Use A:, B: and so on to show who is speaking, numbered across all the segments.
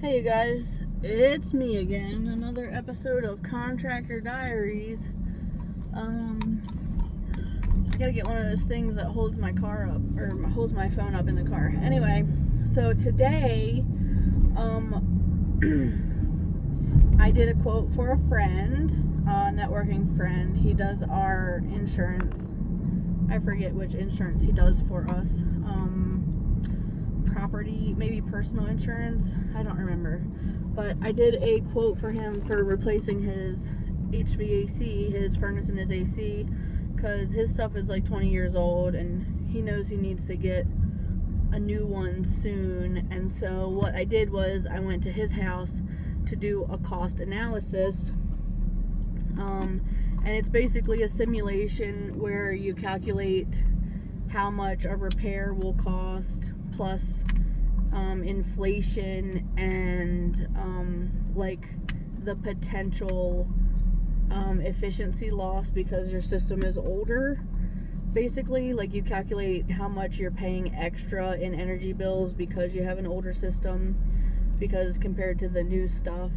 A: Hey you guys, it's me again. Another episode of Contractor Diaries. I gotta get one of those things that holds my car up, or holds my phone up in the car. Anyway, so today, I did a quote for a friend, a networking friend. He does our insurance. I forget which insurance he does for us. Property, maybe personal insurance, I don't remember, but I did a quote for him for replacing his HVAC, his furnace and his AC, because his stuff is like 20 years old and he knows he needs to get a new one soon. And so what I did was I went to his house to do a cost analysis, and it's basically a simulation where you calculate how much a repair will cost plus inflation and like the potential efficiency loss because your system is older. Basically, like, you calculate how much you're paying extra in energy bills because you have an older system, because compared to the new stuff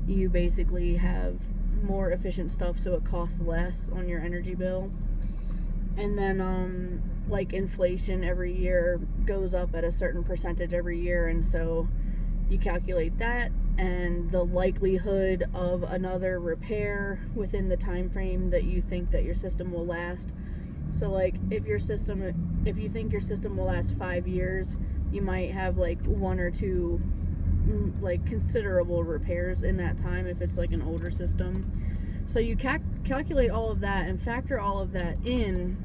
A: you basically have more efficient stuff, so it costs less on your energy bill. And then like inflation every year goes up at a certain percentage every year, and so you calculate that and the likelihood of another repair within the time frame that you think that your system will last. So like if you think your system will last 5 years, you might have like one or two like considerable repairs in that time if it's like an older system. So you calculate all of that and factor all of that in,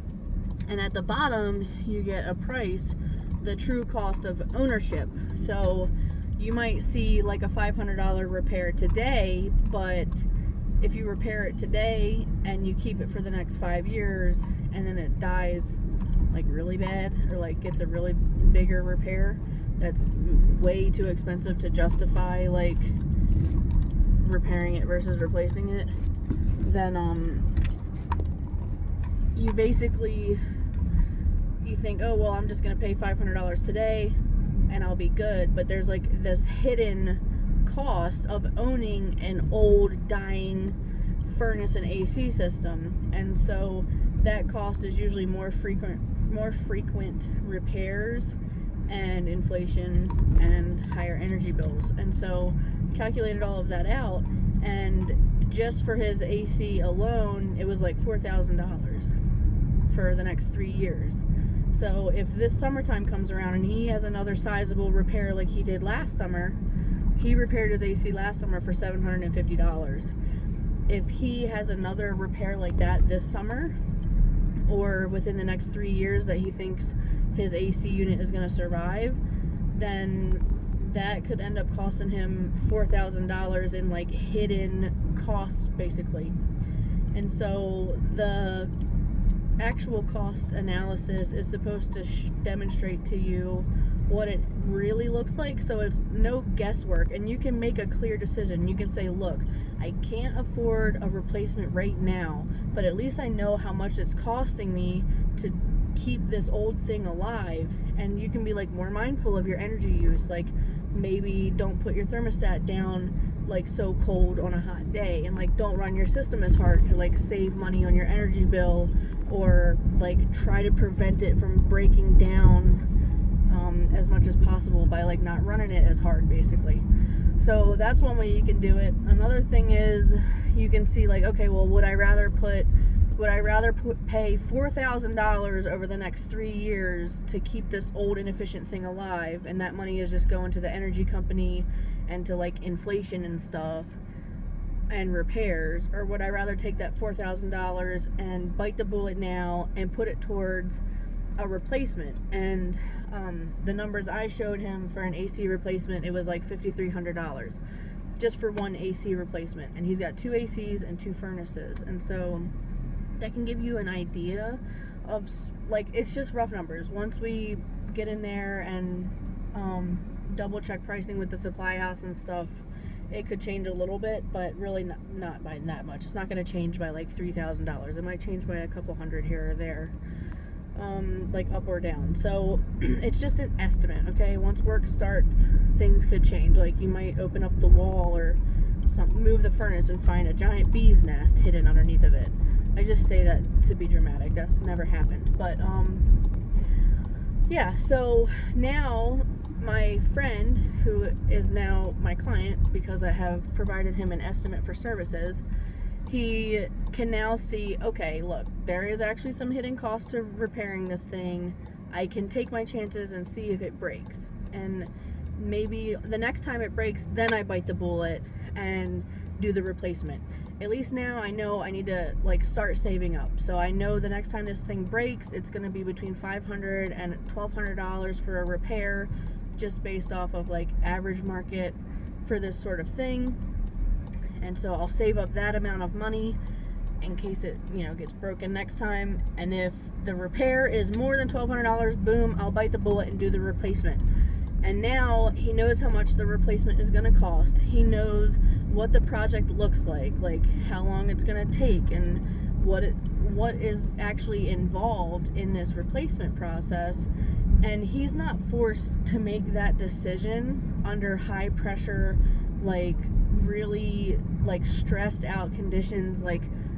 A: and at the bottom you get a price, the true cost of ownership. So you might see like a $500 repair today, but if you repair it today and you keep it for the next 5 years and then it dies like really bad, or like gets a really bigger repair that's way too expensive to justify like repairing it versus replacing it, then you basically, you think, oh well, I'm just gonna pay $500 today and I'll be good. But there's like this hidden cost of owning an old dying furnace and AC system, and so that cost is usually more frequent repairs and inflation and higher energy bills. And so calculated all of that out, and just for his AC alone it was like $4,000 for the next 3 years. So if this summertime comes around and he has another sizable repair like he did last summer, he repaired his AC last summer for $750. If he has another repair like that this summer, or within the next 3 years that he thinks his AC unit is going to survive, then that could end up costing him $4,000 in like hidden costs basically. And so the actual cost analysis is supposed to demonstrate to you what it really looks like, so it's no guesswork, and you can make a clear decision. You can say, look, I can't afford a replacement right now, but at least I know how much it's costing me to keep this old thing alive. And you can be like more mindful of your energy use, like maybe don't put your thermostat down like so cold on a hot day, and like don't run your system as hard to like save money on your energy bill, or like try to prevent it from breaking down as much as possible by like not running it as hard basically. So that's one way you can do it. Another thing is you can see like, okay, well, would I rather pay $4,000 over the next 3 years to keep this old inefficient thing alive, and that money is just going to the energy company and to like inflation and stuff and repairs, or would I rather take that $4,000 and bite the bullet now and put it towards a replacement? And the numbers I showed him for an AC replacement, it was like $5,300 just for one AC replacement, and he's got 2 ACs and 2 furnaces. And so that can give you an idea of like, it's just rough numbers. Once we get in there and double check pricing with the supply house and stuff, it could change a little bit, but really not by that much. It's not going to change by like $3,000. It might change by a couple hundred here or there. like up or down. So it's just an estimate, okay? Once work starts, things could change. Like you might open up the wall or move the furnace and find a giant bee's nest hidden underneath of it. I just say that to be dramatic. That's never happened. But yeah, so now my friend, who is now my client because I have provided him an estimate for services, he can now see, okay, look, there is actually some hidden cost to repairing this thing. I can take my chances and see if it breaks. And maybe the next time it breaks, then I bite the bullet and do the replacement. At least now I know I need to like start saving up. So I know the next time this thing breaks, it's going to be between $500 and $1,200 for a repair, just based off of like average market for this sort of thing. And so I'll save up that amount of money in case it, gets broken next time. And if the repair is more than $1,200, boom, I'll bite the bullet and do the replacement. And now he knows how much the replacement is going to cost. He knows what the project looks like how long it's going to take, and what is actually involved in this replacement process. And he's not forced to make that decision under high pressure, really stressed out conditions.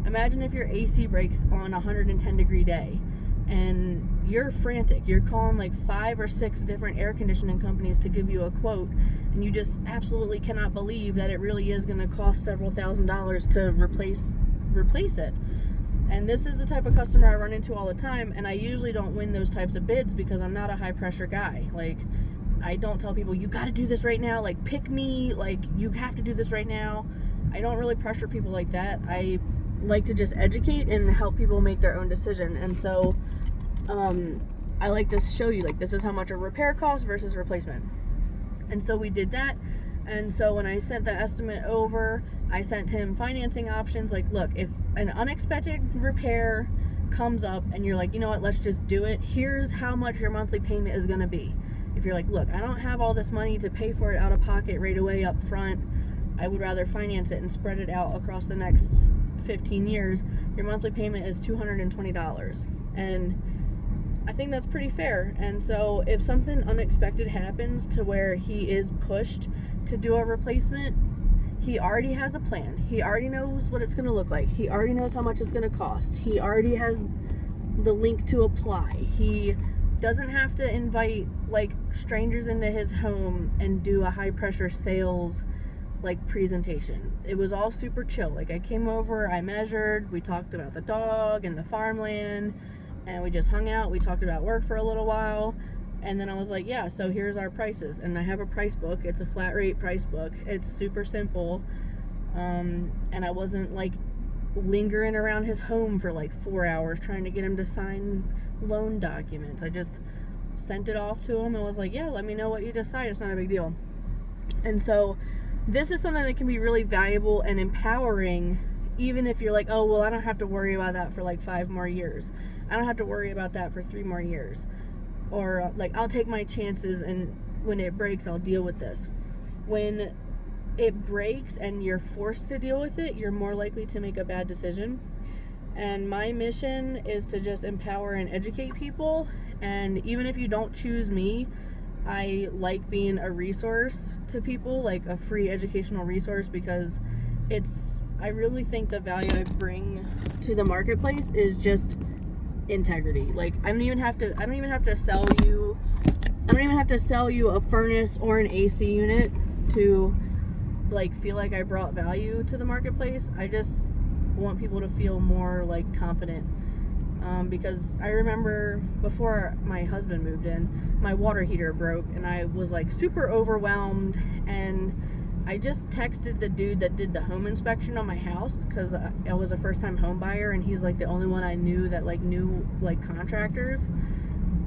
A: Imagine if your AC breaks on a 110 degree day and you're frantic. You're calling 5 or 6 different air conditioning companies to give you a quote, and you just absolutely cannot believe that it really is going to cost several $1,000s to replace it. And this is the type of customer I run into all the time, and I usually don't win those types of bids because I'm not a high pressure guy. I don't tell people, you got to do this right now, pick me, you have to do this right now. I don't really pressure people like that. I like to just educate and help people make their own decision. And so I like to show you, this is how much a repair costs versus replacement. And so we did that. And so when I sent the estimate over, I sent him financing options. Look, if an unexpected repair comes up and you're you know what, let's just do it, here's how much your monthly payment is going to be. If you're look, I don't have all this money to pay for it out of pocket right away up front, I would rather finance it and spread it out across the next 15 years, your monthly payment is $220. And I think that's pretty fair. And so if something unexpected happens to where he is pushed to do a replacement, he already has a plan. He already knows what it's going to look like. He already knows how much it's going to cost. He already has the link to apply. He doesn't have to invite strangers into his home and do a high pressure sales presentation. It was all super chill. I came over, I measured, we talked about the dog and the farmland, and we just hung out. We talked about work for a little while, and then I was yeah, so here's our prices. And I have a price book. It's a flat rate price book. It's super simple. And I wasn't lingering around his home for 4 hours trying to get him to sign loan documents. I just sent it off to him and was yeah, let me know what you decide. It's not a big deal. And so this is something that can be really valuable and empowering, even if you're oh, well, I don't have to worry about that for 5 more years. I don't have to worry about that for 3 more years. Or I'll take my chances, and when it breaks, I'll deal with this. When it breaks and you're forced to deal with it, you're more likely to make a bad decision. And my mission is to just empower and educate people. And even if you don't choose me, I like being a resource to people, a free educational resource, because I really think the value I bring to the marketplace is just integrity. I don't even have to sell you a furnace or an AC unit to feel like I brought value to the marketplace. I just want people to feel more confident. Because I remember before my husband moved in, my water heater broke, and I was super overwhelmed, and I just texted the dude that did the home inspection on my house, because I was a first-time home buyer, and he's the only one I knew that knew contractors.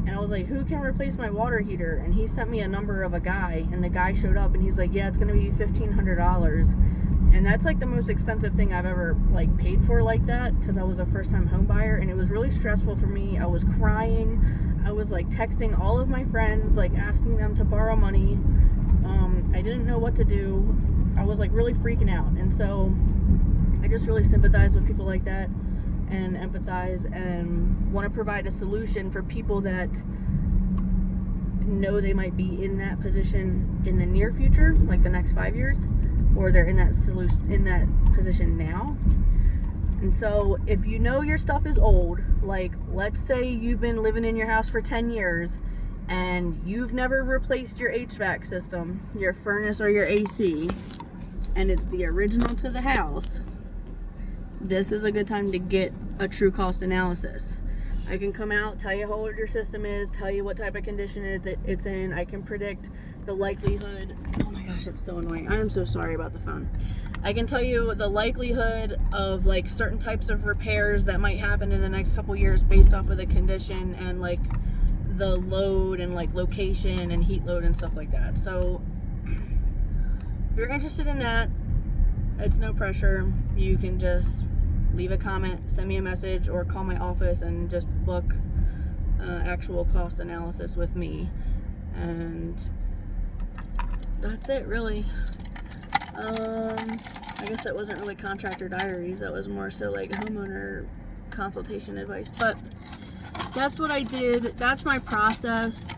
A: And I was who can replace my water heater? And he sent me a number of a guy, and the guy showed up, and he's yeah, it's gonna be $1,500. And that's the most expensive thing I've ever paid for that, because I was a first-time home buyer, and it was really stressful for me. I was crying. I was texting all of my friends, asking them to borrow money. I didn't know what to do. I was really freaking out. And so I just really sympathize with people like that. and empathize and want to provide a solution for people that know they might be in that position in the near future, like the next 5 years, or they're in that position now. And so if you know your stuff is old, like let's say you've been living in your house for 10 years and you've never replaced your HVAC system, your furnace or your AC, and it's the original to the house, this is a good time to get a true cost analysis. I can come out, tell you how old your system is, tell you what type of condition it's in. I can predict the likelihood. Oh my gosh, it's so annoying. I am so sorry about the phone. I can tell you the likelihood of like certain types of repairs that might happen in the next couple years based off of the condition and like the load and like location and heat load and stuff like that. So if you're interested in that, it's no pressure. You can just leave a comment, send me a message, or call my office and just book actual cost analysis with me. And that's it, really. I guess that wasn't really contractor diaries. That was more so like homeowner consultation advice. But that's what I did. That's my process.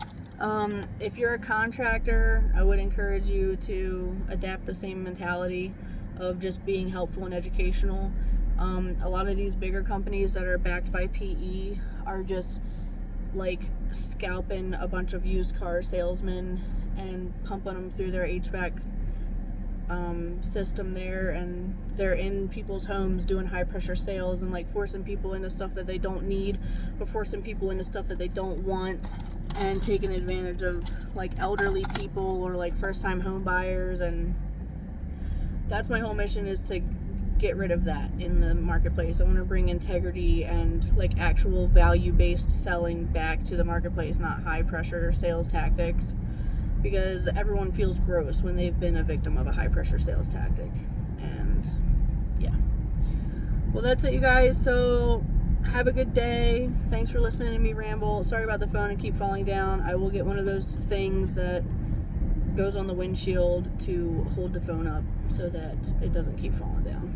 A: If you're a contractor, I would encourage you to adapt the same mentality of just being helpful and educational. A lot of these bigger companies that are backed by PE are just like scalping a bunch of used car salesmen and pumping them through their HVAC system there, and they're in people's homes doing high pressure sales and like forcing people into stuff that they don't need, or forcing people into stuff that they don't want, and taking advantage of like elderly people or like first time home buyers. And that's my whole mission, is to get rid of that in the marketplace. I want to bring integrity and like actual value-based selling back to the marketplace, not high pressure sales tactics, because everyone feels gross when they've been a victim of a high pressure sales tactic. And yeah, well, that's it, you guys. So have a good day. Thanks for listening to me ramble. Sorry about the phone and keep falling down. I will get one of those things that goes on the windshield to hold the phone up so that it doesn't keep falling down.